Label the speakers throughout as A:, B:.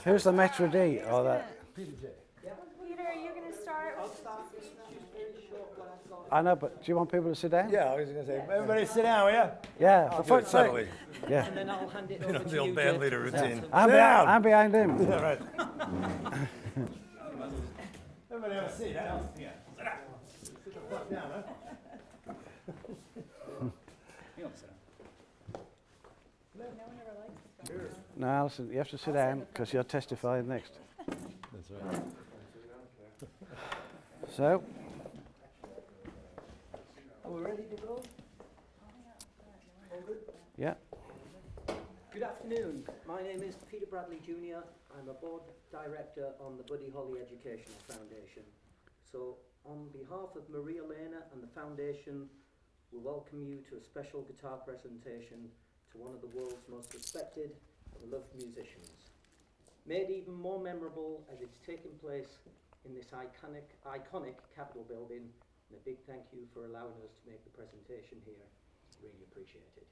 A: Who's the Metro D? Or that?
B: Peter, are you going to start?
A: I know, but do you want people to sit down?
C: Yeah, I was going to say, everybody sit down, will you?
A: Yeah, for fuck's sake.
C: Subtly.
A: Yeah.
D: And then I'll hand it
C: You
D: over
C: know,
D: to
C: the old
D: you,
C: band
D: Dave,
C: leader
D: to present
C: routine.
D: them.
A: I'm behind him.
C: Yeah, right. Everybody have a seat, huh? Yeah. Sit down. Sit the fuck down, huh?
A: No, Alison, you have to sit down because you're testifying next.
C: That's right.
A: So,
D: Are we ready to go? All good?
A: yeah.
D: Good afternoon. My name is Peter Bradley Jr. I'm a board director on the Buddy Holly Educational Foundation. So, on behalf of Maria Lena and the foundation, we welcome you to a special guitar presentation to one of the world's most respected and loved musicians. Made even more memorable as it's taking place in this iconic Capitol building, and a big thank you for allowing us to make the presentation here. Really appreciate it.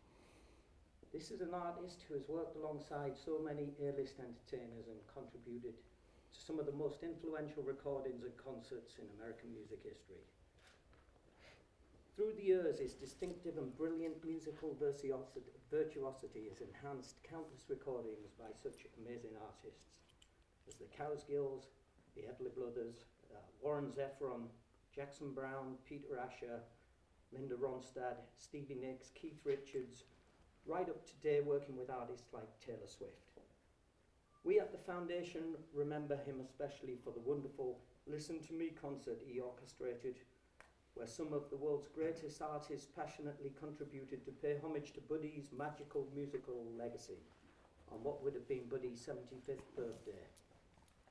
D: This is an artist who has worked alongside so many A-list entertainers and contributed to some of the most influential recordings and concerts in American music history. Through the years, his distinctive and brilliant musical virtuosity has enhanced countless recordings by such amazing artists as the Cowgills, the Everly Brothers, Warren Zevon, Jackson Browne, Peter Asher, Linda Ronstadt, Stevie Nicks, Keith Richards, right up to today working with artists like Taylor Swift. We at the foundation remember him especially for the wonderful Listen to Me concert he orchestrated, where some of the world's greatest artists passionately contributed to pay homage to Buddy's magical musical legacy on what would have been Buddy's 75th birthday.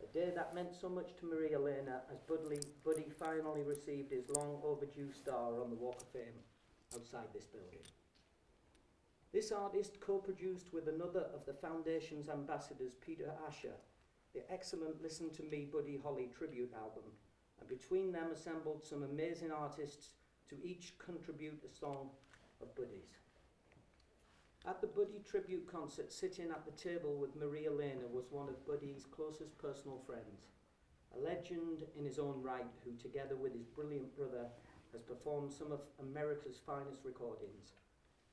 D: A day that meant so much to Maria Lena as Buddy finally received his long overdue star on the Walk of Fame outside this building. This artist co-produced with another of the foundation's ambassadors, Peter Asher, the excellent Listen to Me Buddy Holly tribute album, and between them assembled some amazing artists to each contribute a song of Buddy's. At the Buddy tribute concert, sitting at the table with Maria Lena was one of Buddy's closest personal friends, a legend in his own right who, together with his brilliant brother, has performed some of America's finest recordings.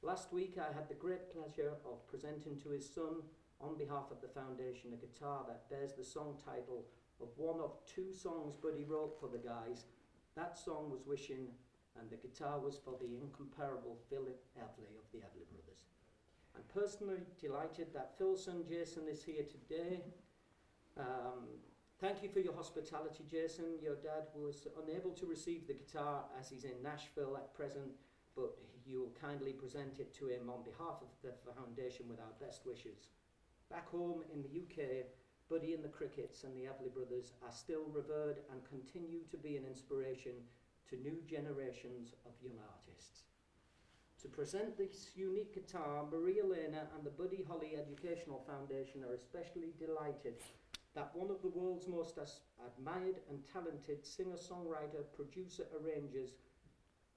D: Last week I had the great pleasure of presenting to his son, on behalf of the foundation, a guitar that bears the song title of one of two songs Buddy wrote for the guys. That song was Wishing, and the guitar was for the incomparable Philip Everly of the Everly Brothers. I'm personally delighted that Phil's son Jason is here today. Thank you for your hospitality, Jason. Your dad was unable to receive the guitar as he's in Nashville at present, but you will kindly present it to him on behalf of the foundation with our best wishes. Back home in the UK, Buddy and the Crickets and the Everly Brothers are still revered and continue to be an inspiration to new generations of young artists. To present this unique guitar, Maria Lena and the Buddy Holly Educational Foundation are especially delighted that one of the world's most admired and talented singer-songwriter, producer, arrangers,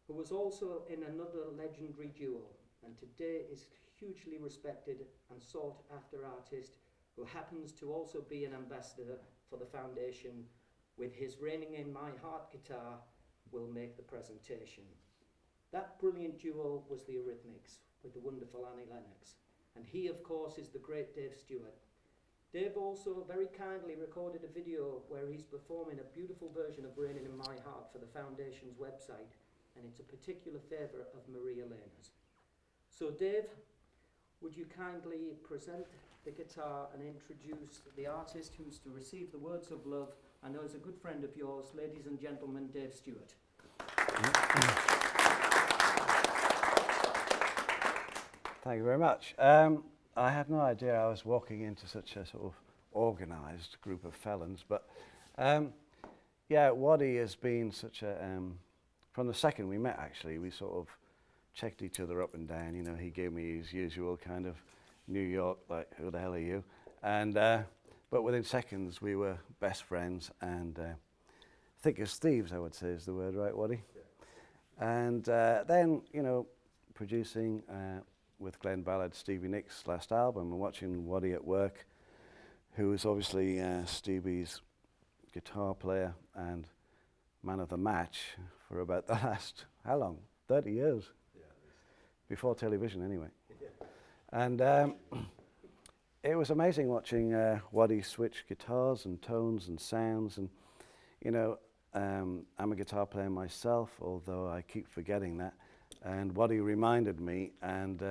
D: who was also in another legendary duo, and today is hugely respected and sought after artist, who happens to also be an ambassador for the foundation, with his Raining in My Heart guitar, will make the presentation. That brilliant duo was the Eurythmics with the wonderful Annie Lennox, and he of course is the great Dave Stewart. Dave also very kindly recorded a video where he's performing a beautiful version of Raining in My Heart for the foundation's website, and it's a particular favourite of Maria Lena's. So Dave, would you kindly present the guitar and introduce the artist who's to receive the words of love? I know is a good friend of yours, ladies and gentlemen, Dave Stewart.
A: Thank you very much. I had no idea I was walking into such a sort of organised group of felons, but yeah, Waddy has been such a, from the second we met actually, we sort of checked each other up and down. You know, he gave me his usual kind of New York, like, who the hell are you? And but within seconds we were best friends, and thick as thieves, I would say is the word, right, Waddy? Yeah. And then, you know, producing with Glenn Ballard, Stevie Nicks' last album, and watching Waddy at work, who is obviously Stevie's guitar player and man of the match for about the last, how long? 30 years.
C: Yeah, at least.
A: Before television, anyway.
C: Yeah.
A: And it was amazing watching Waddy switch guitars and tones and sounds. And, you know, I'm a guitar player myself, although I keep forgetting that. And Waddy reminded me, and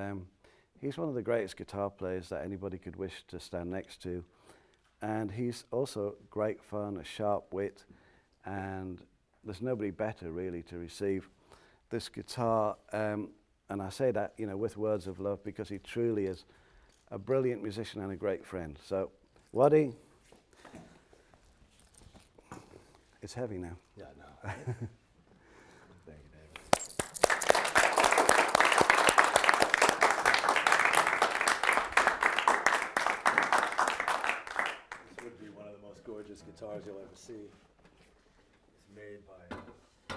A: he's one of the greatest guitar players that anybody could wish to stand next to. And he's also great fun, a sharp wit, and there's nobody better really to receive this guitar. And I say that, you know, with words of love, because he truly is a brilliant musician and a great friend. So, Waddy, it's heavy now.
C: Yeah, no. Thank you, David. This would be one of the most gorgeous guitars you'll ever see. It's made by a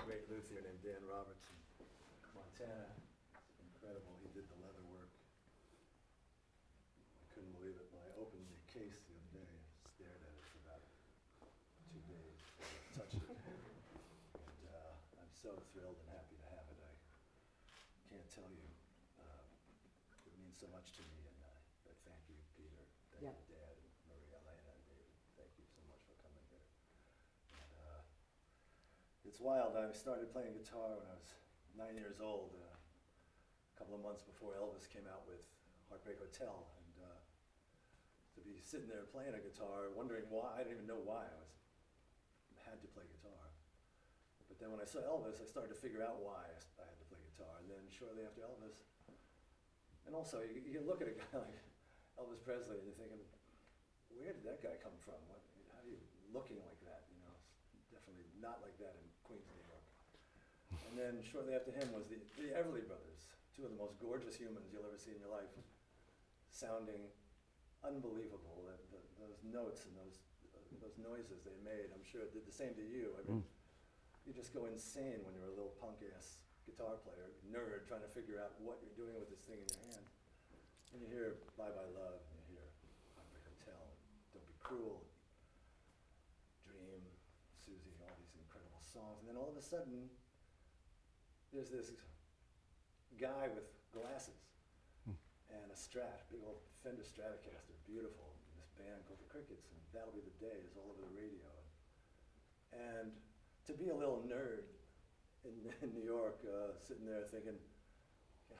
C: great luthier named Dan Roberts in Montana. Incredible. He did the leather work. I couldn't believe it when I opened the case the other day and stared at it for about 2 days before I touched it. And I'm so thrilled and happy to have it. I can't tell you. It means so much to me. And I thank you, Peter. Thank
D: Yeah.
C: you, Dad, and Maria Elena, and David. Thank you so much for coming here. And it's wild. I started playing guitar when I was 9 years old. A couple of months before Elvis came out with Heartbreak Hotel, and to be sitting there playing a guitar, wondering why, I didn't even know why had to play guitar. But then when I saw Elvis, I started to figure out why I had to play guitar, and then shortly after Elvis, and also you can look at a guy like Elvis Presley and you're thinking, where did that guy come from? How are you looking like that? You know, it's definitely not like that in Queens, New York. And then shortly after him was the Everly Brothers, two of the most gorgeous humans you'll ever see in your life, sounding unbelievable. Those notes and those noises they made, I'm sure it did the same to you. I mean, you just go insane when you're a little punk-ass guitar player, nerd, trying to figure out what you're doing with this thing in your hand. And you hear Bye Bye Love, and you hear Heartbreak Hotel, Don't Be Cruel, Dream, Susie, all these incredible songs. And then all of a sudden, there's this guy with glasses and a Strat, big old Fender Stratocaster, beautiful, this band called the Crickets, and That'll Be the Day is all over the radio. And to be a little nerd in New York, sitting there thinking,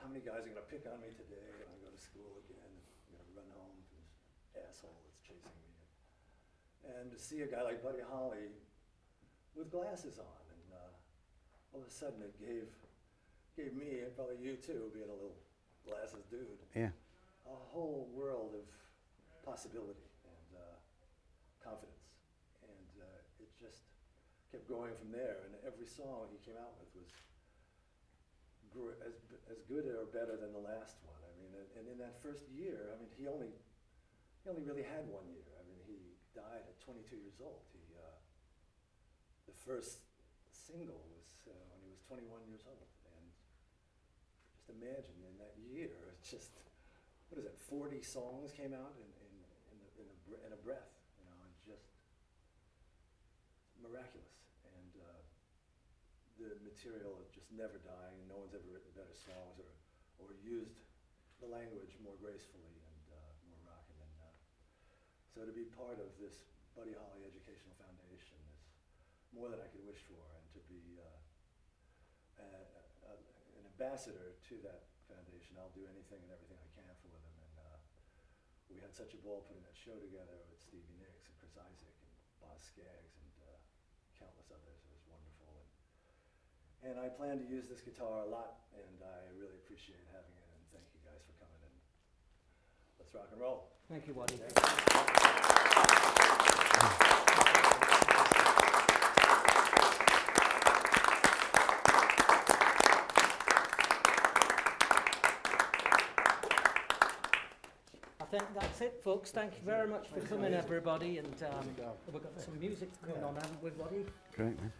C: how many guys are going to pick on me today when I go to school again? I'm going to run home from this asshole that's chasing me. And to see a guy like Buddy Holly with glasses on, and all of a sudden it gave me, and probably you too, being a little glasses dude,
A: Yeah.
C: a whole world of possibility and confidence. And it just kept going from there, and every song he came out with was as good or better than the last one. I mean, and in that first year, I mean, he only really had 1 year. I mean, he died at 22 years old. The first single was when he was 21 years old, and just imagine in that year, it's just, what is it, 40 songs came out in a breath, you know, and just miraculous. And the material is just never dying. No one's ever written better songs or used the language more gracefully and more rocking. And so to be part of this Buddy Holly Educational Foundation is more than I could wish for, and to be an ambassador to that foundation. I'll do anything and everything I can for them. And we had such a ball putting that show together with Stevie Nicks and Chris Isaac and Boz Scaggs and countless others. It was wonderful. And I plan to use this guitar a lot, and I really appreciate having it, and thank you guys for coming, and let's rock and roll.
D: Thank you, Waddy. I think that's it, folks. Thank you very much for coming, everybody. And we've got some music coming on, haven't we, Waddy?
A: Great, man.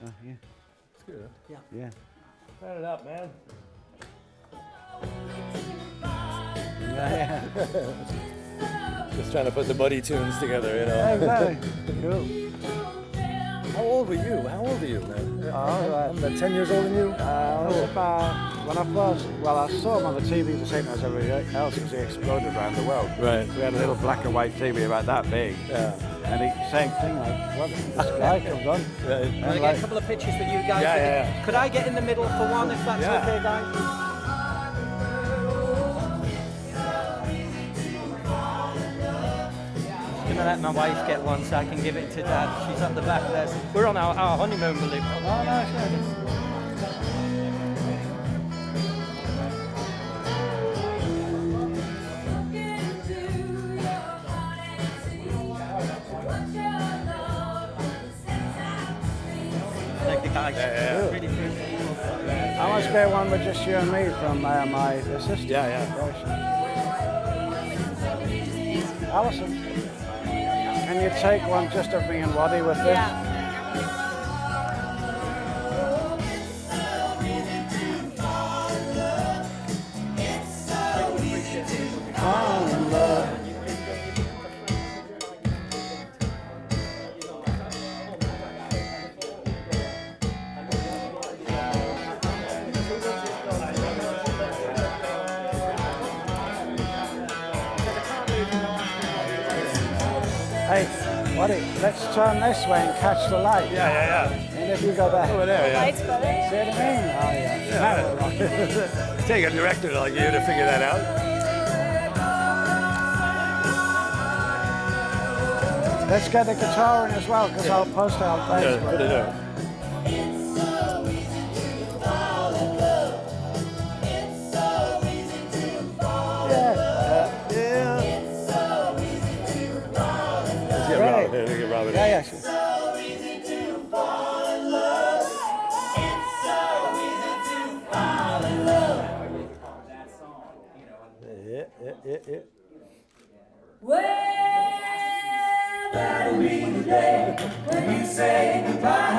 A: Oh, yeah.
C: It's good, huh?
D: Yeah.
A: Yeah.
C: Turn it up, man.
A: Yeah.
C: Just trying to put the buddy tunes together, you know.
A: Exactly. Cool.
C: How old were you? How old are you, man?
A: right.
C: I'm about 10 years older than you.
A: I was about, when I first, well, I saw him on the TV the same as everybody else because he exploded around the world.
C: Right.
A: We had a little black and white TV about that big.
C: Yeah.
A: And he, same thing, like, what, this guy comes on.
C: Right.
D: Can I get a couple of pictures with you guys?
C: Yeah.
D: Could I get in the middle for one, if that's okay, guys? I'm gonna let my wife get one so I can give it to Dad. She's at the back there. We're on our honeymoon, believe it or not.
A: Oh, nice.
D: Thank you, guys.
C: Yeah.
D: Really appreciate it.
A: I must get one with just you and me from my assistant.
C: Yeah.
A: Alison, can you take one just of me and Waddy with this?
B: Yeah.
A: Hey, Waddy, let's turn this way and catch the light.
C: Yeah.
A: And if you go back.
C: Over there, yeah.
B: Lights better.
A: See what I mean? Oh, yeah.
C: Take a director like you to figure that out.
A: Let's get the guitar in as well, because I'll post it on
C: Yeah, put
A: Facebook.
C: it up. Let's get Robin. Let's get Robin.
A: Yeah, sure. Yeah.
E: Well, that'll be the day when you say goodbye.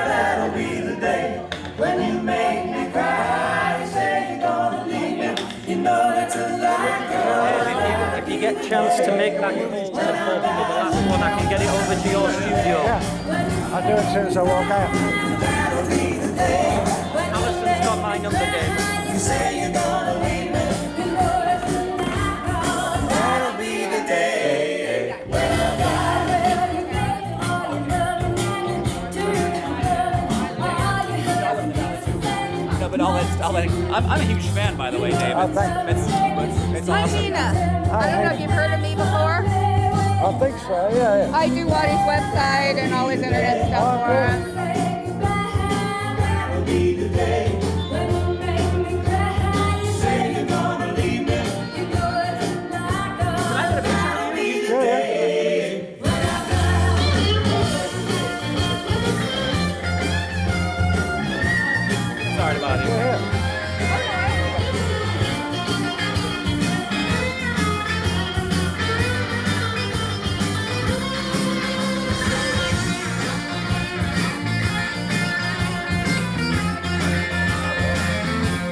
E: That'll be the day when you make me cry. Say you're gonna leave me, you know that's a lie.
D: If you get a chance to make that call to the pub for the last one, I can get it over to your studio.
A: Yeah, I'll do it as soon as I walk out.
D: Alison's got my number, David.
E: You say you're gonna leave me, you know that's a lie. That'll be the day when I die.
F: No, but I'm a huge fan, by the way, David.
A: Oh, thank you.
F: It's
B: I'm
F: awesome.
B: Nina. I don't know if you've heard of me before.
A: I think so, yeah.
B: I do Waddy's website and all his internet stuff for him.
E: That'll be the day when you make me cry. Say you're gonna leave me, you know that's a lie. That'll be the day when I die.
F: Sorry about it.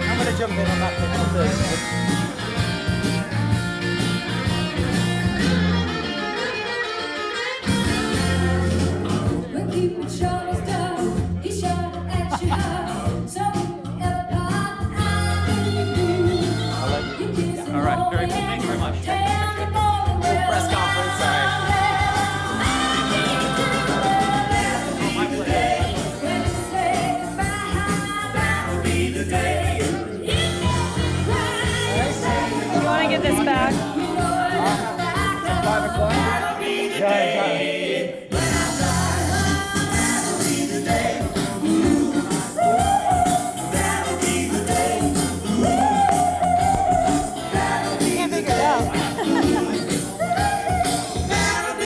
D: I'm going to jump in on that for first.
E: When Cupid shot his bow, he shot at you high. So ever you kiss him
F: All right, very cool.
E: all
F: Thank you very much.
E: Tell him all the way.
F: Press conference, sorry.
E: When you say goodbye, that'll be the day.
B: You want to get this back?
A: 5 o'clock? Yeah, exactly.